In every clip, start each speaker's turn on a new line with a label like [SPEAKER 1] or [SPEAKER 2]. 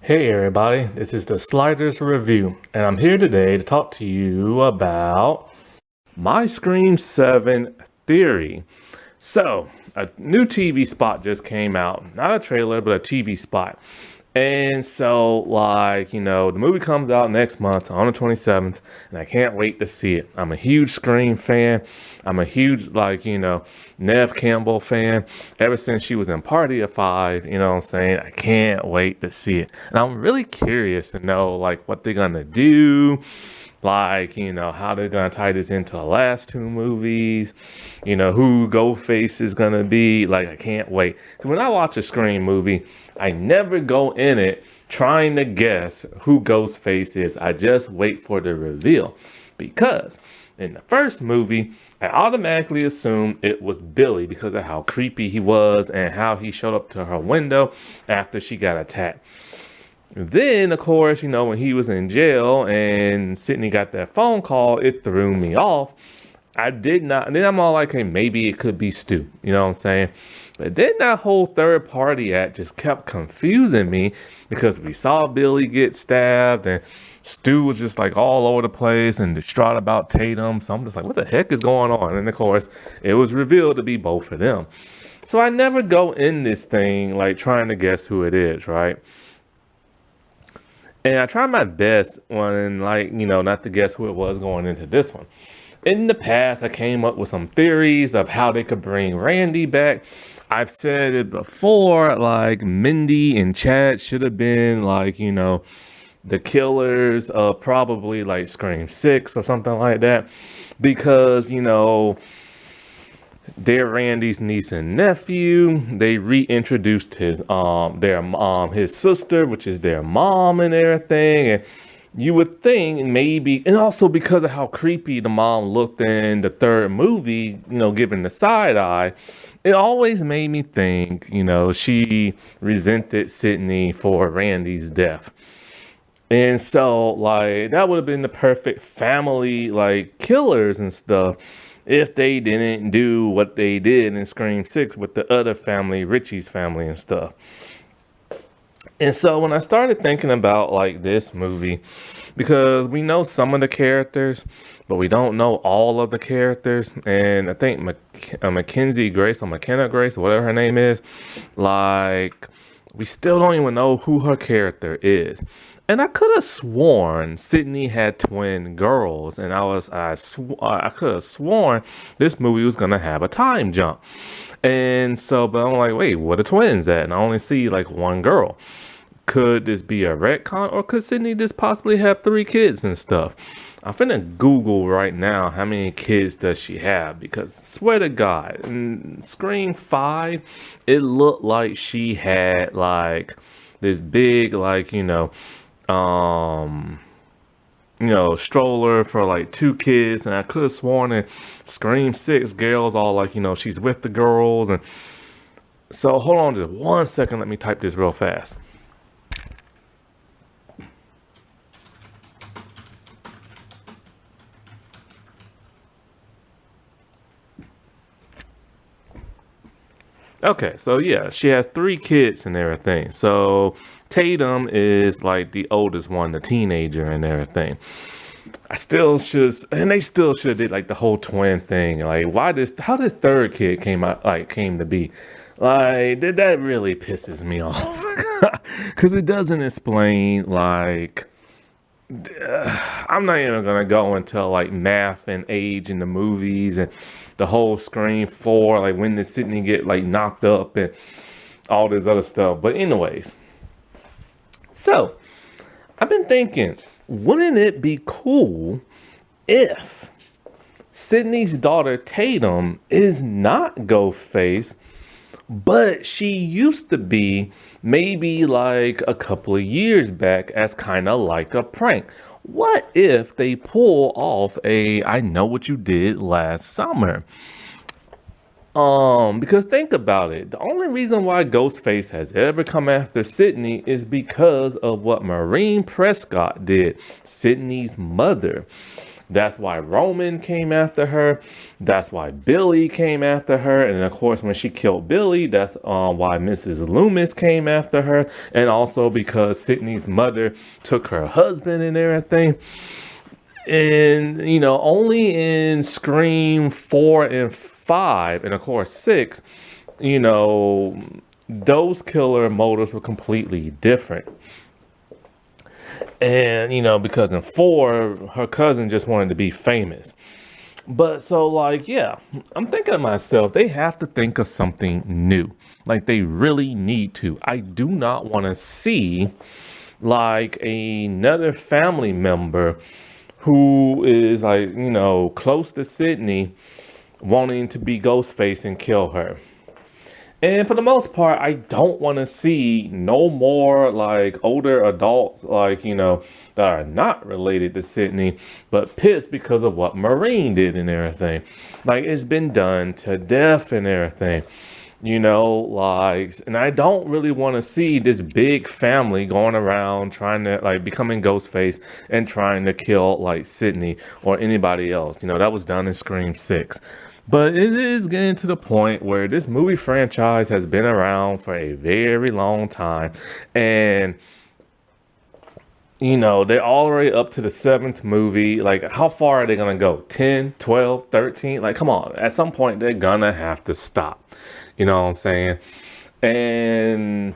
[SPEAKER 1] Hey everybody, this is the Sliders Review, and I'm here today to talk to you about my Scream 7 theory. So, a new TV spot just came out. Not a trailer, but a TV spot. And so, the movie comes out next month on the 27th, and I can't wait to see it. I'm a huge Scream fan. I'm a huge, Nev Campbell fan. Ever since she was in Party of Five, you know what I'm saying? I can't wait to see it. And I'm really curious to know, what they're gonna do. How they're gonna tie this into the last two movies, who Ghostface is gonna be. I can't wait. 'Cause when I watch a Scream movie, I never go in it trying to guess who Ghostface is. I just wait for the reveal. Because in the first movie, I automatically assumed it was Billy because of how creepy he was and how he showed up to her window after she got attacked. Then, of course, when he was in jail and Sidney got that phone call, it threw me off. I did not. And then I'm all like, hey, maybe it could be Stu. You know what I'm saying? But then that whole third party act just kept confusing me because we saw Billy get stabbed and Stu was just all over the place and distraught about Tatum. So I'm just like, what the heck is going on? And of course, it was revealed to be both of them. So I never go in this thing trying to guess who it is, right? And I tried my best when, not to guess who it was going into this one. In the past, I came up with some theories of how they could bring Randy back. I've said it before, Mindy and Chad should have been, the killers of probably, Scream 6 or something like that. Because, they're Randy's niece and nephew. They reintroduced his sister, which is their mom and everything. And you would think maybe, and also because of how creepy the mom looked in the third movie, giving the side eye, it always made me think, she resented Sidney for Randy's death. And so, that would have been the perfect family, killers and stuff, if they didn't do what they did in Scream 6 with the other family, Richie's family and stuff. And so when I started thinking about this movie, because we know some of the characters, but we don't know all of the characters. And I think Mackenzie Grace or McKenna Grace, or whatever her name is, we still don't even know who her character is. And I could have sworn Sidney had twin girls, and I could have sworn this movie was gonna have a time jump. And so, but I'm like, wait, what are twins at? And I only see one girl. Could this be a retcon, or could Sidney just possibly have 3 kids and stuff? I'm finna Google right now how many kids does she have, because swear to God, in Scream 5, it looked like she had this big stroller for 2 kids, and I could have sworn in Scream 6, girls all she's with the girls. And so hold on just 1 second, let me type this real fast. Okay, so yeah, she has 3 kids and everything. So Tatum is the oldest one, the teenager and everything. They still should have did the whole twin thing. How this third kid came to be? That really pisses me off. Cause it doesn't explain I'm not even gonna go into math and age in the movies and the whole Scream 4, when did Sidney get knocked up and all this other stuff. But anyways, so I've been thinking, wouldn't it be cool if Sidney's daughter Tatum is not Ghostface, but she used to be maybe a couple of years back as kind of a prank? What if they pull off I know what you did last summer? Because think about it. The only reason why Ghostface has ever come after Sidney is because of what Maureen Prescott did, Sidney's mother. That's why Roman came after her. That's why Billy came after her. And of course, when she killed Billy, that's why Mrs. Loomis came after her. And also because Sidney's mother took her husband and everything. And, only in Scream 4 and 5, and of course 6, those killer motives were completely different. And, because in 4, her cousin just wanted to be famous. But so, like, yeah, I'm thinking to myself, they have to think of something new. Like, they really need to. I do not want to see, like, another family member who is, like, close to Sidney wanting to be Ghostface and kill her. And for the most part, I don't want to see no more like older adults, like, that are not related to Sidney, but pissed because of what Marine did and everything. Like, it's been done to death and everything, and I don't really want to see this big family going around trying to, like, becoming Ghostface and trying to kill, like, Sidney or anybody else. That was done in Scream 6. But it is getting to the point where this movie franchise has been around for a very long time. And, they're already up to the 7th movie. Like, how far are they going to go? 10, 12, 13? Like, come on. At some point, they're going to have to stop. You know what I'm saying? And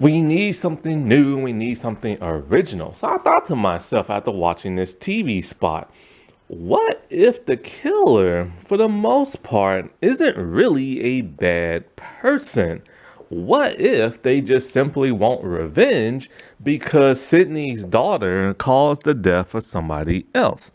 [SPEAKER 1] we need something new. We need something original. So I thought to myself after watching this TV spot, what if the killer, for the most part, isn't really a bad person? What if they just simply want revenge because Sidney's daughter caused the death of somebody else?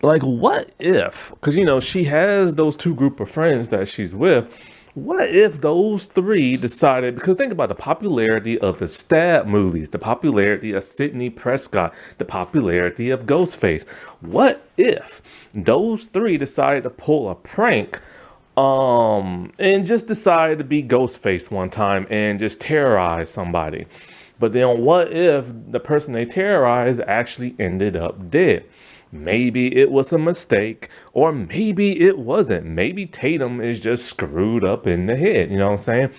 [SPEAKER 1] Like, what if, because, she has those 2 group of friends that she's with. What if those 3 decided, because think about the popularity of the Stab movies, the popularity of Sidney Prescott, the popularity of Ghostface. What if those 3 decided to pull a prank and just decided to be Ghostface one time and just terrorize somebody? But then what if the person they terrorized actually ended up dead? Maybe it was a mistake, or maybe it wasn't. Maybe Tatum is just screwed up in the head, you know what I'm saying?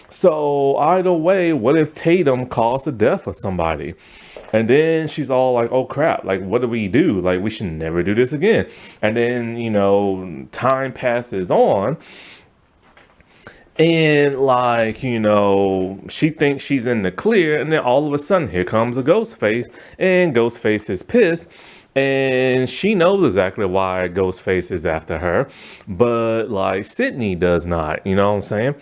[SPEAKER 1] So either way, what if Tatum caused the death of somebody? And then she's all like, oh crap, like, what do we do? Like, we should never do this again. And then, time passes on. And like, she thinks she's in the clear. And then all of a sudden, here comes a Ghostface. And Ghostface is pissed. And she knows exactly why Ghostface is after her, but like Sidney does not, you know what I'm saying?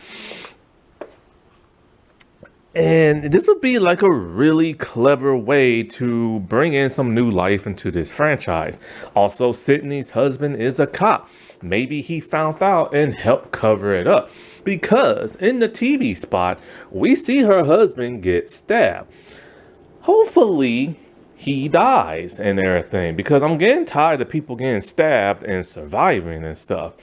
[SPEAKER 1] And this would be like a really clever way to bring in some new life into this franchise. Also, Sidney's husband is a cop. Maybe he found out and helped cover it up. Because in the TV spot, we see her husband get stabbed. Hopefully, he dies and everything, because I'm getting tired of people getting stabbed and surviving and stuff,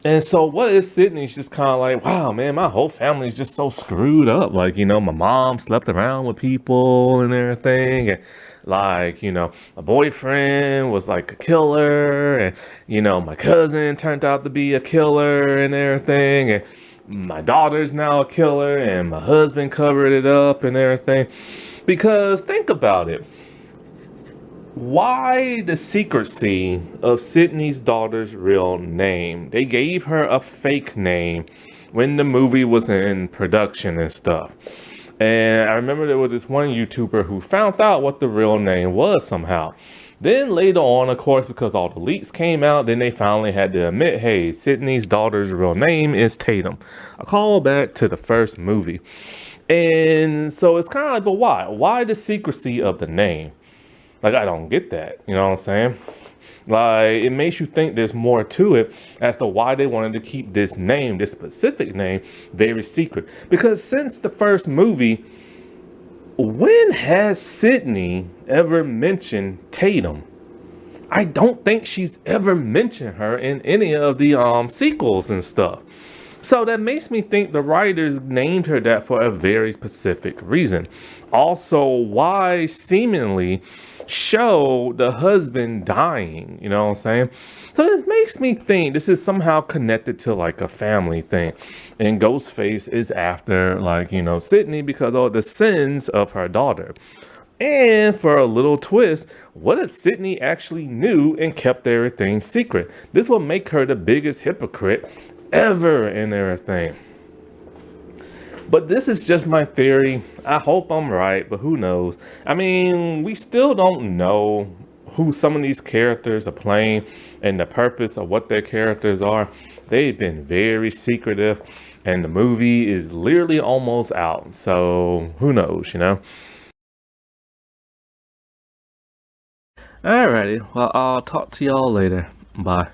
[SPEAKER 1] And so what if Sidney's just kind of like, wow, man, my whole family's just so screwed up. Like, my mom slept around with people and everything. And like, my boyfriend was like a killer. And, my cousin turned out to be a killer and everything. And my daughter's now a killer, and my husband covered it up and everything. Because think about it. Why the secrecy of Sidney's daughter's real name? They gave her a fake name when the movie was in production and stuff. And I remember there was this one YouTuber who found out what the real name was somehow. Then later on, of course, because all the leaks came out, then they finally had to admit, hey, Sidney's daughter's real name is Tatum. A call back to the first movie. And so it's kind of like, but why? Why the secrecy of the name? Like, I don't get that. You know what I'm saying? Like, it makes you think there's more to it as to why they wanted to keep this name, this specific name, very secret. Because since the first movie, when has Sidney ever mentioned Tatum? I don't think she's ever mentioned her in any of the sequels and stuff. So that makes me think the writers named her that for a very specific reason. Also, why seemingly show the husband dying? You know what I'm saying? So this makes me think this is somehow connected to like a family thing. And Ghostface is after, like, Sidney because of the sins of her daughter. And for a little twist, what if Sidney actually knew and kept everything secret? This will make her the biggest hypocrite ever and everything. But this is just my theory. I hope I'm right, but who knows? I mean, we still don't know who some of these characters are playing and the purpose of what their characters are. They've been very secretive, and the movie is literally almost out. So who knows? Alrighty, well, I'll talk to y'all later. Bye.